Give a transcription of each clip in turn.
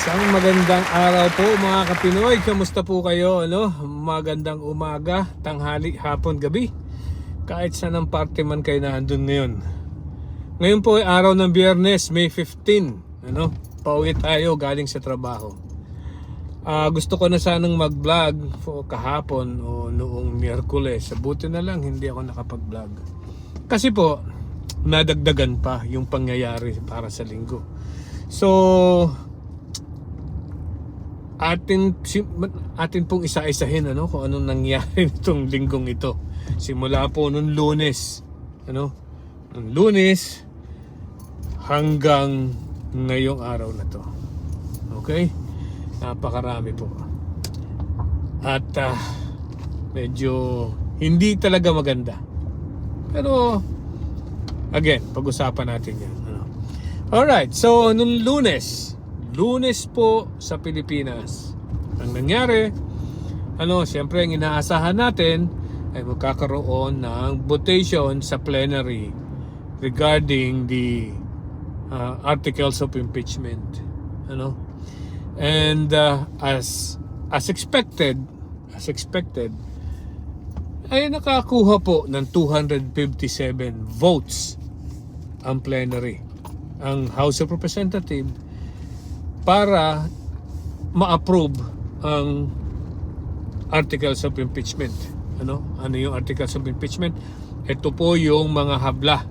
Isang magandang araw po mga kapinoy. Kamusta po kayo? Magandang umaga, tanghali, hapon, gabi. Kahit saan ang parte man kayo na andun ngayon. Ngayon po ay araw ng Biyernes, May 15. Pauwi tayo galing sa trabaho. Gusto ko na sanang mag-vlog kahapon o noong Miyerkules. Buti na lang hindi ako nakapag-vlog. Kasi po, nadagdagan pa yung pangyayari para sa linggo. So, atin pong isa-isahin kung anong nangyari nitong linggong ito. Simula po nung Lunes, nung Lunes hanggang ngayong araw na to. Okay? Napakarami po. At medyo hindi talaga maganda. Pero again, pag-usapan natin yan. Alright, so nung Lunes po sa Pilipinas, ang nangyari, siyempre ang inaasahan natin ay magkakaroon ng votation sa plenary regarding the articles of impeachment. And as expected, ay nakakuha po ng 257 votes ang plenary, ang House of Representatives, para ma-approve ang articles of impeachment. Ano yung articles of impeachment? Ito po yung mga habla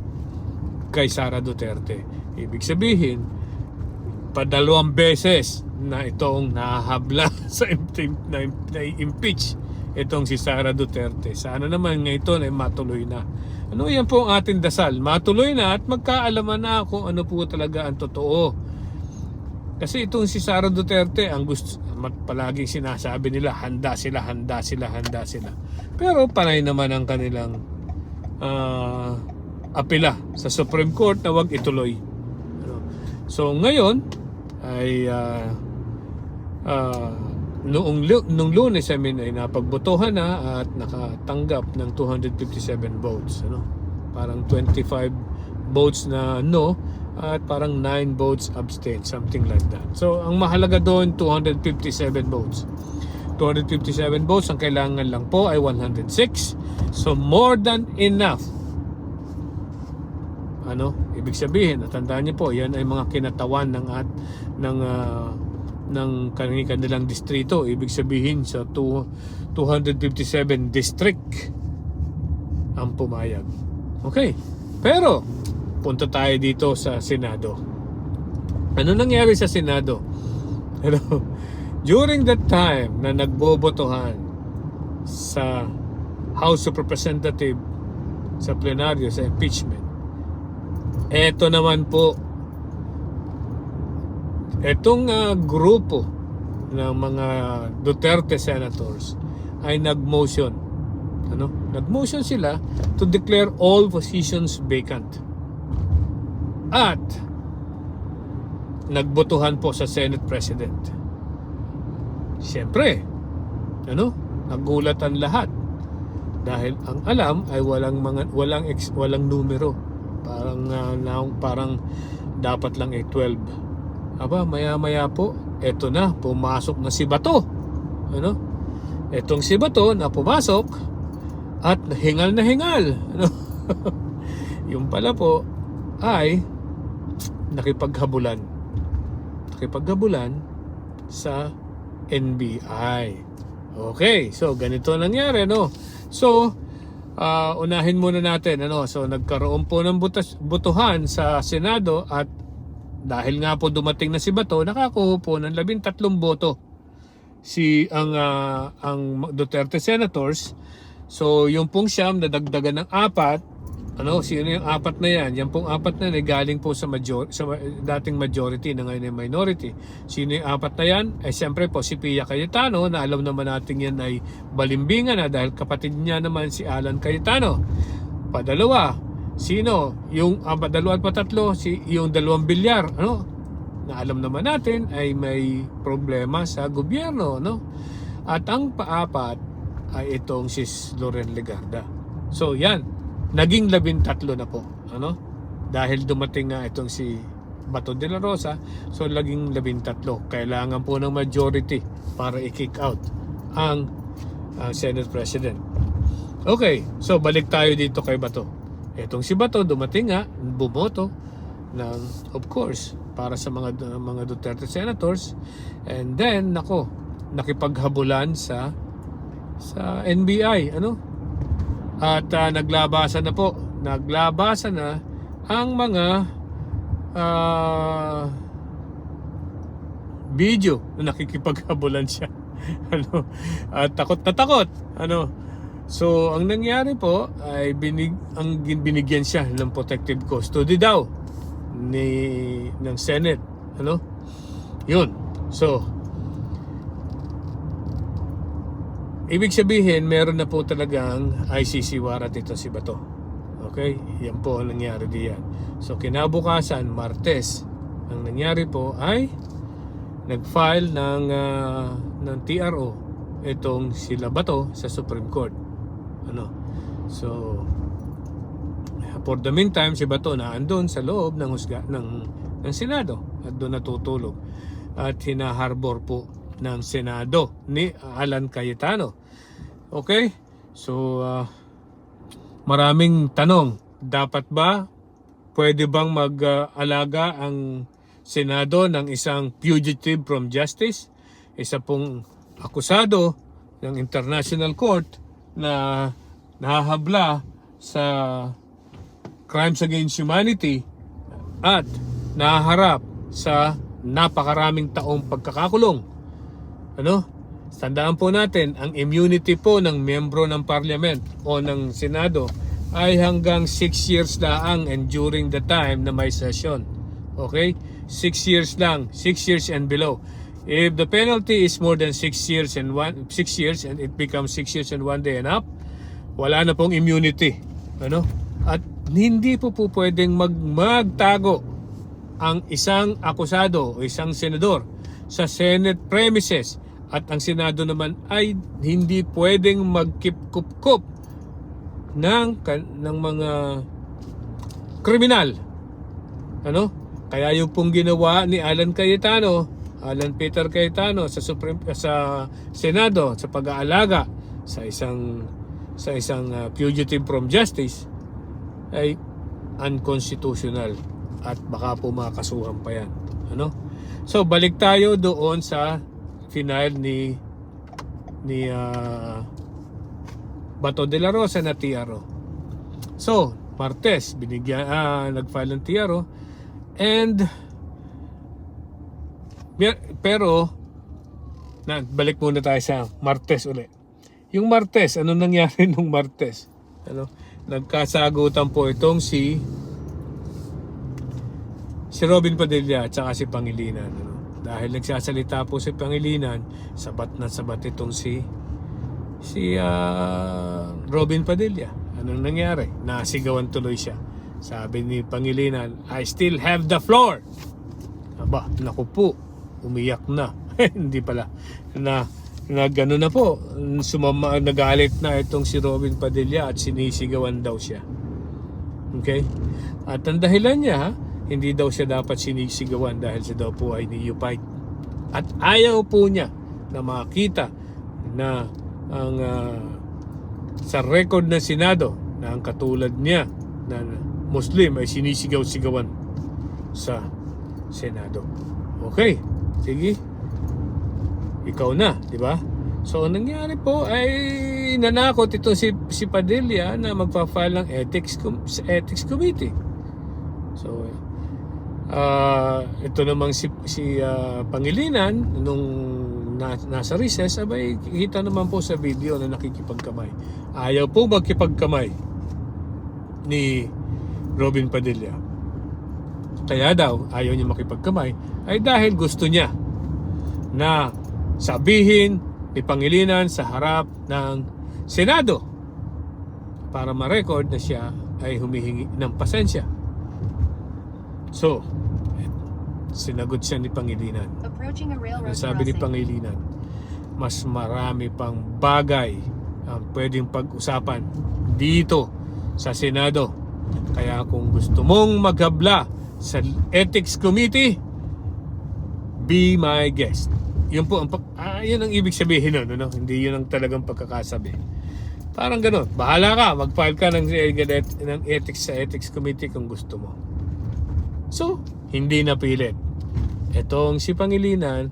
kay Sara Duterte. Ibig sabihin, padalawang beses na itong nahabla sa na-impeach itong si Sara Duterte. Sana naman ngayon ay matuloy na. Yan po ang ating dasal. Matuloy na at magkaalaman na kung ano po talaga ang totoo. Kasi itong si Sara Duterte, ang gusto, palaging sinasabi nila, handa sila. Pero panay naman ang kanilang apela sa Supreme Court na wag ituloy. So ngayon ay nung Lunes ay napagbotohan na at nakatanggap ng 257 votes. Parang 25 votes na no at parang 9 votes abstain, something like that. So ang mahalaga doon, 257 votes. 257 votes, ang kailangan lang po ay 106. So more than enough. Ibig sabihin, tandaan niyo po, yan ay mga kinatawan ng kanilang distrito. Ibig sabihin sa 257 district ang pumayag. Okay. Pero punta tayo dito sa Senado. Ano nangyari sa Senado? During that time na nagbobotohan sa House of Representatives sa plenaryo sa impeachment, eto naman po, etong grupo ng mga Duterte senators ay nag-motion. Nag-motion sila to declare all positions vacant. At nagbotohan po sa Senate President. Siyempre, nagulat ang lahat dahil ang alam ay walang numero. Parang dapat lang ay 12. Maya po, eto na, pumasok na si Bato. Etong si Bato na pumasok at hingal na hingal. Yung pala po ay nakipaghabulan sa NBI. Okay, so ganito nangyari, So unahin muna natin, So nagkaroon po ng botohan sa Senado at dahil nga po dumating na si Bato, nakakuha po ng 13 boto ang Duterte senators. So yung pong siyam nadagdagan ng 4. Sino yung 4 na yan? Yan pong 4 na galing po sa dating majority na ngayon ay minority. Sino yung 4 na yan? Siyempre po si Pia Cayetano, na alam naman natin yan ay balimbingan na dahil kapatid niya naman si Alan Cayetano. Padalawa, sino? Yung dalawa at patatlo, yung 2 Villar, na alam naman natin ay may problema sa gobyerno, At ang paapat ay itong si Loren Legarda. So yan, naging 13 na po. Dahil dumating nga itong si Bato de la Rosa, so laging 13. Kailangan po ng majority para i-kick out ang Senate President. Okay, so balik tayo dito kay Bato. Etong si Bato dumating nga, bumoto ng, of course, para sa mga Duterte senators, and then nakipaghabulan sa NBI, at naglabasan na ang mga video na nakikipaghabulan siya. At takot na takot. So ang nangyari po ay binigyan siya ng protective custody daw ng Senate. Yun. So ibig sabihin, meron na po talagang ICC warrant ito si Bato. Okay? Yan po ang nangyari diyan. So kinabukasan, Martes, ang nangyari po ay nag-file ng TRO itong sila Bato sa Supreme Court. So for the meantime, si Bato na andun sa loob ng Senado at doon natutulog at hinaharbor po ng Senado ni Alan Cayetano. Okay? So maraming tanong. Dapat ba, pwede bang mag-alaga ang Senado ng isang fugitive from justice? Isa pong akusado ng International Court na nahahabla sa crimes against humanity at nahaharap sa napakaraming taong pagkakakulong. Tandaan po natin, ang immunity po ng miyembro ng parliament o ng Senado ay hanggang 6 years lang and during the time na may session. Okay? 6 years lang, 6 years and below. If the penalty is more than 6 years and it becomes 6 years and 1 day and up, wala na pong immunity. At hindi po pwedeng magtago ang isang akusado o isang senador sa Senate premises. At ang Senado naman ay hindi pwedeng magkipkup-kup ng mga kriminal. Kaya yung pong ginawa ni Alan Peter Cayetano sa Senado sa pag-aalaga sa isang fugitive from justice ay unconstitutional at baka po makasuhan pa yan. So balik tayo doon sa final ni Bato de la Rosa na TRO. So Martes nag-file ng TRO, and pero balik muna tayo sa Martes ulit. Yung Martes, ano nangyari nung Martes? Nagkasagutan po itong si Robin Padilla at saka si Pangilinan. Dahil nagsasalita po si Pangilinan, sabat na sabat itong si Robin Padilla. Anong nangyari? Nasigawan tuloy siya. Sabi ni Pangilinan, I still have the floor. Aba, naku po, umiyak na. Hindi pala. Na gano'n na po. Nagalit na itong si Robin Padilla at sinisigawan daw siya. Okay? At ang dahilan niya, hindi daw siya dapat sinisigawan dahil siya daw po ay neophyte. At ayaw po niya na makita na ang sa record ng Senado na ang katulad niya na Muslim ay sinisigaw-sigawan sa Senado. Okay, sige. Ikaw na, di ba? So, ang nangyari po ay nanakot ito si Padilla na magpa-file ng ethics committee. So, ito namang si Pangilinan nung nasa recess, abay kita naman po sa video na nakikipagkamay. Ayaw po magkipagkamay ni Robin Padilla. Kaya daw ayaw niya makipagkamay ay dahil gusto niya na sabihin ni Pangilinan sa harap ng Senado para ma-record na siya ay humihingi ng pasensya. So, sinagot siya ni Pangilinan. Ang sabi ni Pangilinan, mas marami pang bagay ang pwedeng pag-usapan dito sa Senado. Kaya kung gusto mong maghabla sa Ethics Committee, be my guest. Yun po ang yun ang ibig sabihin nun, ano? Hindi yun ang talagang pagkakasabi. Parang gano'n, bahala ka, mag-file ka ng ethics sa Ethics Committee kung gusto mo. So, hindi napilit. Itong si Pangilinan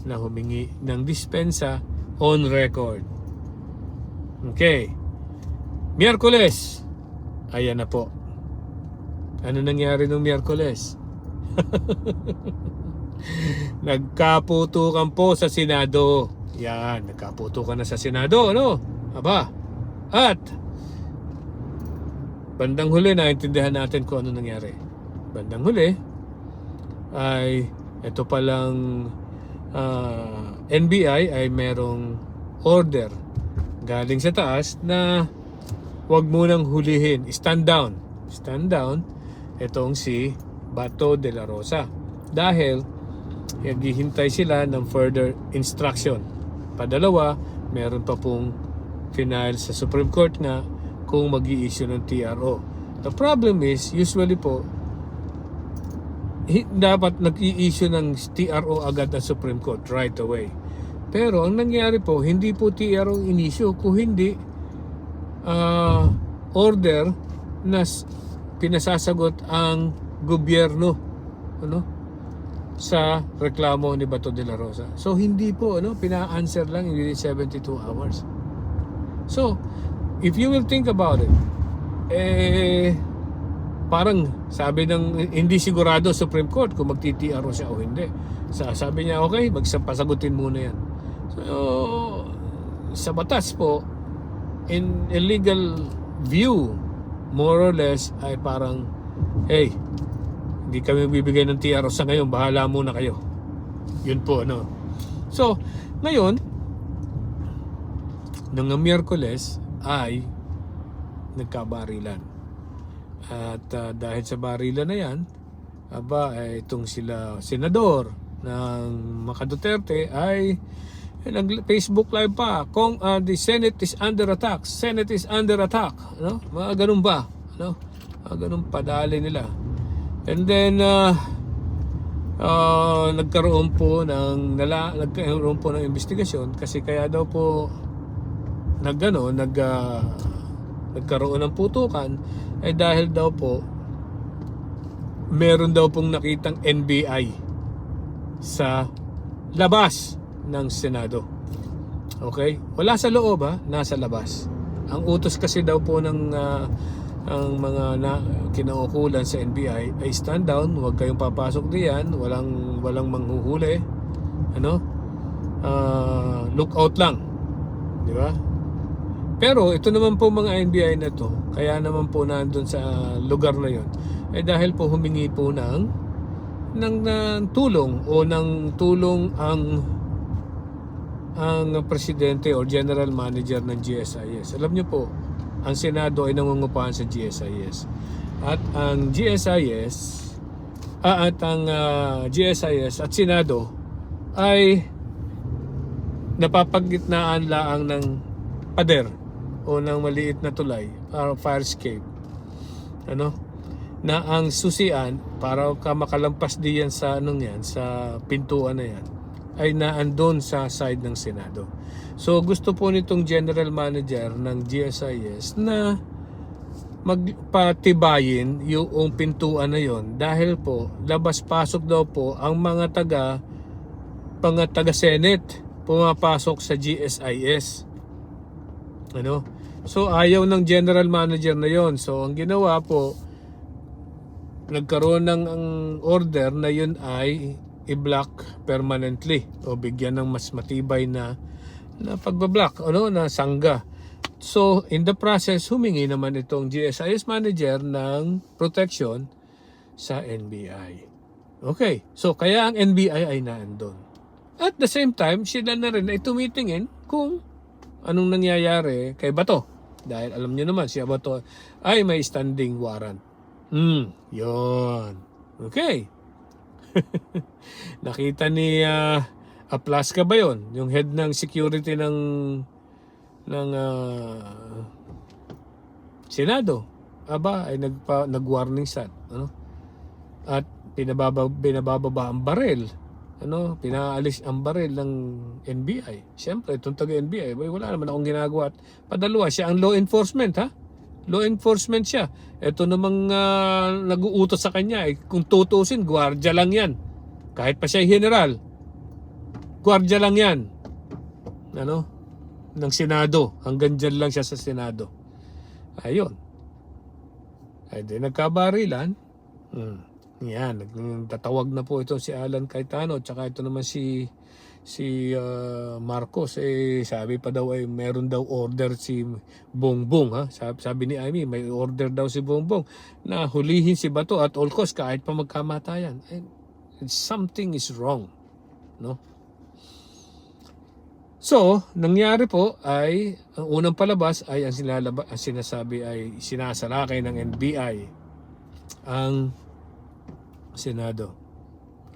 na humingi ng dispensa on record. Okay. Miyerkules. Ayan na po. Ano nangyari nung Miyerkules? Nagkaputukan po sa Senado. Yan, nagkaputukan na sa Senado, ano? Aba. At bandang huli, naintindihan natin kung ano nangyari. Bandang huli ay ito palang NBI ay merong order galing sa taas na wag munang hulihin. Stand down. Stand down itong si Bato de la Rosa. Dahil naghihintay sila ng further instruction. Padalawa, meron pa pong final sa Supreme Court nga kung mag-i-issue ng TRO. The problem is, usually po, dapat nag-i-issue ng TRO agad ang Supreme Court right away. Pero ang nangyari po, hindi po TRO in-issue, kung hindi order na pinasasagot ang gobyerno, ano, sa reklamo ni Bato de la Rosa. So hindi po, ano, pina-answer lang within 72 hours. So if you will think about it, parang sabi ng hindi sigurado Supreme Court kung magti-TRO siya o hindi. Sabi niya, okay, pasagutin muna yan. So sa batas po, in a legal view, more or less ay parang, hey, hindi kami bibigay ng TRO sa ngayon, bahala muna kayo. Yun po, ano. So ngayon nung Miyerkules ay nagkabarilan. At dahil sa barilan na yan, itong sila senador ng Duterte ay nag-Facebook live pa kung the Senate is under attack. Senate is under attack, no? Mga ganun ba, no? Mga ganun padali nila. And then nagkaroon po ng investigasyon kasi kaya daw po nagkaroon ng putukan ay dahil daw po meron daw pong nakitang NBI sa labas ng Senado. Okay? Wala sa loob, nasa labas. Ang utos kasi daw po ng ang mga kinaukulan sa NBI ay stand down, huwag kayong papasok diyan, walang manghuhuli. Ano? Look out lang. Di ba? Pero ito naman po mga NBI na to, kaya naman po nandun sa lugar na yon, dahil po humingi po ng tulong o ng tulong ang presidente o general manager ng GSIS. Alam niyo po, ang Senado ay nangungupahan sa GSIS. At ang GSIS at Senado ay napapagitnaan laang ng pader o ng maliit na tulay para fire escape, ano, na ang susian para ka makalampas diyan sa sa pintuan na yan ay naandun sa side ng Senado. So gusto po nitong general manager ng GSIS na magpatibayin yung pintuan na yon dahil po labas-pasok daw po ang mga taga-Senate pumapasok sa GSIS. Ano? So ayaw ng general manager na yon. So ang ginawa po, nagkaroon ng order na yun ay i-block permanently o bigyan ng mas matibay na pagbablock, na sangga. So in the process, humingi naman itong GSIS manager ng protection sa NBI. Okay, so kaya ang NBI ay naandun. At the same time, sila na rin ay tumitingin kung anong nangyayari kay Bato. Dahil alam niyo naman, si Bato ay may standing warrant. Yon. Okay. Nakita ni Aplasca ba yon? Yung head ng security ng Senado. Ay nag-warning shot. Ano? at binababa ang barel, pinaalis ang barel ng NBI. Siyempre, itong taga-NBI, wala naman akong ginagawa. At padalawa, siya ang law enforcement, ha? Law enforcement siya. Ito namang nag-uutos sa kanya, kung tutusin, gwardiya lang yan. Kahit pa siya general, gwardiya lang yan. Ng Senado. Hanggang dyan lang siya sa Senado. Ayun. Ay di nagkabarilan. Yan, nagtatawag na po ito si Alan Cayetano, tsaka ito naman si Marcos. Sabi pa daw ay meron daw order si Bongbong, ha. Sabi ni Amy, may order daw si Bongbong na hulihin si Bato at all cost kahit pa magkamatayan. Something is wrong, no? So, nangyari po ay ang unang palabas ay ang sinasabi ay sinasalakay ng NBI ang Senado.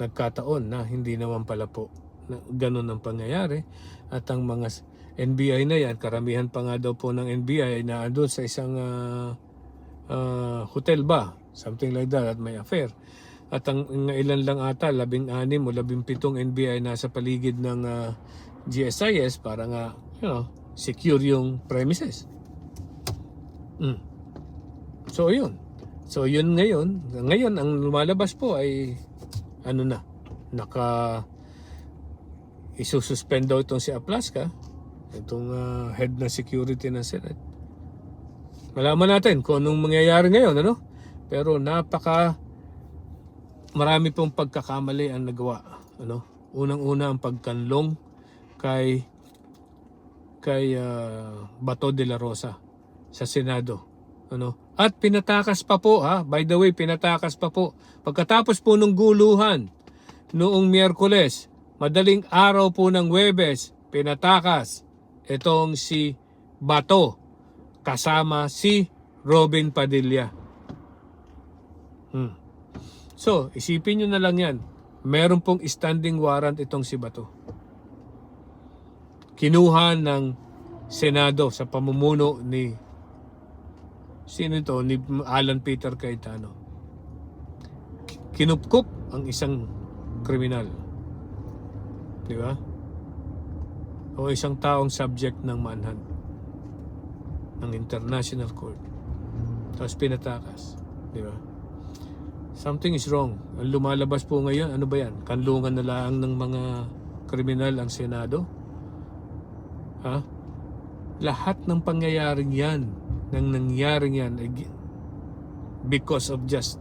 Nagkataon na hindi naman pala po na ganun ang pangyayari, at ang mga NBI na yan, karamihan pa nga daw po ng NBI na andun sa isang hotel ba, something like that, at may affair. At ang ilan lang ata, 16 o 17 NBI nasa paligid ng GSIS para nga, secure yung premises. So yun. So yun ngayon ang lumalabas po ay isususpend daw itong si Aplaska, itong head ng security ng Senate. Malaman natin kung anong mangyayari ngayon, Pero marami pong pagkakamali ang nagawa, Unang-una ang pagkanlong kay Bato de la Rosa sa Senado, At pinatakas pa po, by the way, pinatakas pa po. Pagkatapos po ng guluhan noong Miyerkules, madaling araw po ng Huwebes, pinatakas itong si Bato kasama si Robin Padilla. So, isipin nyo na lang yan. Meron pong standing warrant itong si Bato. Kinuha ng Senado sa pamumuno ni ni Alan Peter Cayetano. Kinupkup ang isang kriminal. Di ba? O isang taong subject ng manhunt ng International Court. Tapos pinatakas. Di ba? Something is wrong. Ang lumalabas po ngayon, ano ba yan? Kanlungan na lang ng mga kriminal ang Senado? Lahat ng pangyayaring yan, nangyaring yan, because of just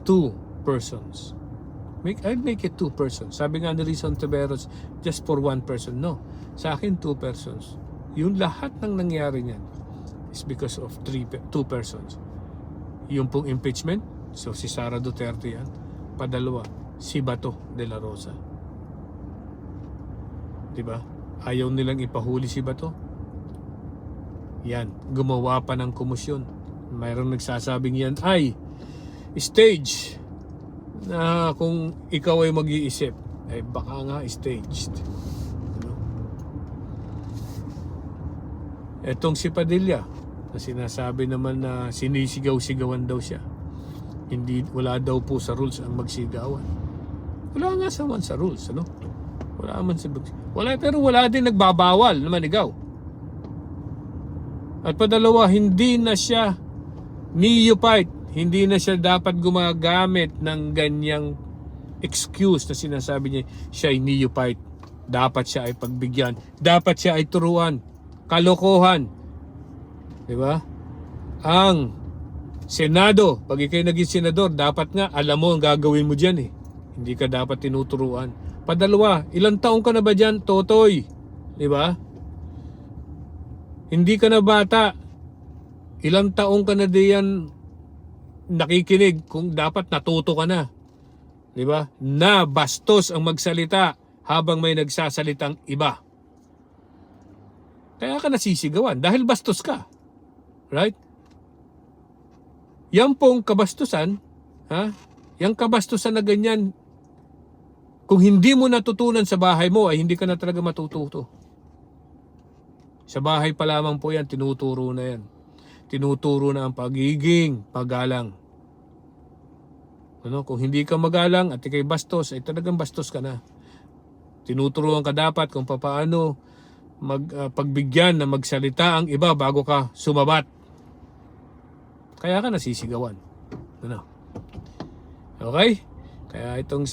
2 persons. I'd make it 2 persons. Sabi nga ni Rizon Tiberos, just for 1 person. No. Sa akin, 2 persons. Yung lahat ng nangyari niyan is because of 2 persons. Yung pong impeachment, so si Sara Duterte yan. Padalawa, si Bato de la Rosa. Diba? Ayaw nilang ipahuli si Bato. Yan, gumawa pa ng komisyon. Mayroong nagsasabing yan ay stage. Na kung ikaw ay mag-iisip, ay baka nga staged. Etong si Padilla, na sinasabi naman na sinisigaw-sigawan daw siya. Wala daw po sa rules ang magsigawan. Wala nga sa rules, pero wala din nagbabawal na manigaw. At padalawa, hindi na siya neophyte. Hindi na siya dapat gumagamit ng ganyang excuse na sinasabi niya siya ay neophyte. Dapat siya ay pagbigyan. Dapat siya ay turuan. Kalokohan. Diba? Ang Senado, pag ikay naging senador, dapat nga alam mo ang gagawin mo dyan eh. Hindi ka dapat tinuturuan. Padalawa, ilang taong ka na ba dyan, Totoy? Diba? Hindi ka na bata. Ilang taong ka na diyan nakikinig kung dapat natuto ka na. Di ba? Na bastos ang magsalita habang may nagsasalitang iba. Kaya ka nasisigawan dahil bastos ka. Right? Yan pong kabastusan, Yang kabastusan na ganyan, kung hindi mo natutunan sa bahay mo, ay hindi ka na talaga matututo. Sa bahay pa lamang po yan, tinuturo na yan. Tinuturo na ang pagiging paggalang. Ano, kung hindi ka magalang at ikay bastos, ay talagang bastos ka na. Tinuturuan ka dapat kung paano pagbigyan na magsalita ang iba bago ka sumabat. Kaya ka nasisigawan. Ano? Okay? Kaya itong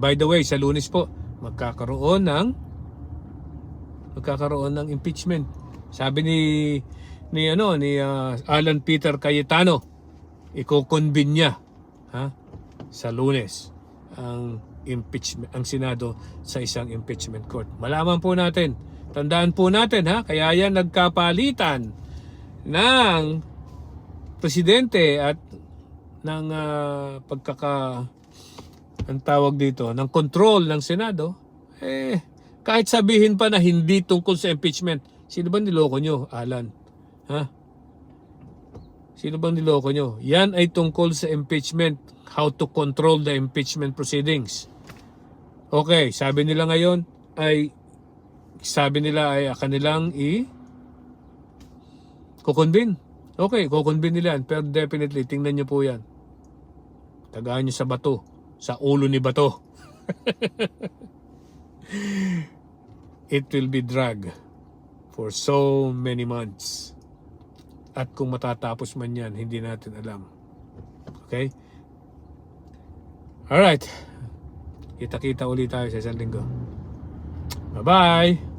by the way, sa Lunes po magkakaroon ng impeachment. Sabi ni Alan Peter Cayetano, iko-convene niya sa Lunes ang impeachment, ang Senado sa isang impeachment court. Malaman po natin. Tandaan po natin kaya yan nagkapalitan ng presidente at ng ang tawag dito, ng control ng Senado, kahit sabihin pa na hindi tungkol sa impeachment, sino ba niloko nyo, Alan? Sino bang niloko nyo? Yan ay tungkol sa impeachment, how to control the impeachment proceedings. Okay, sabi nila ay kanilang kukonbin. Okay, kukonbin nila yan, pero definitely, tingnan nyo po yan. Tagaan nyo sa bato, sa ulo ni bato. It will be drag for so many months. At kung matatapos man yan, hindi natin alam. Okay? Alright. Kita-kita ulit tayo sa isang linggo. Bye-bye!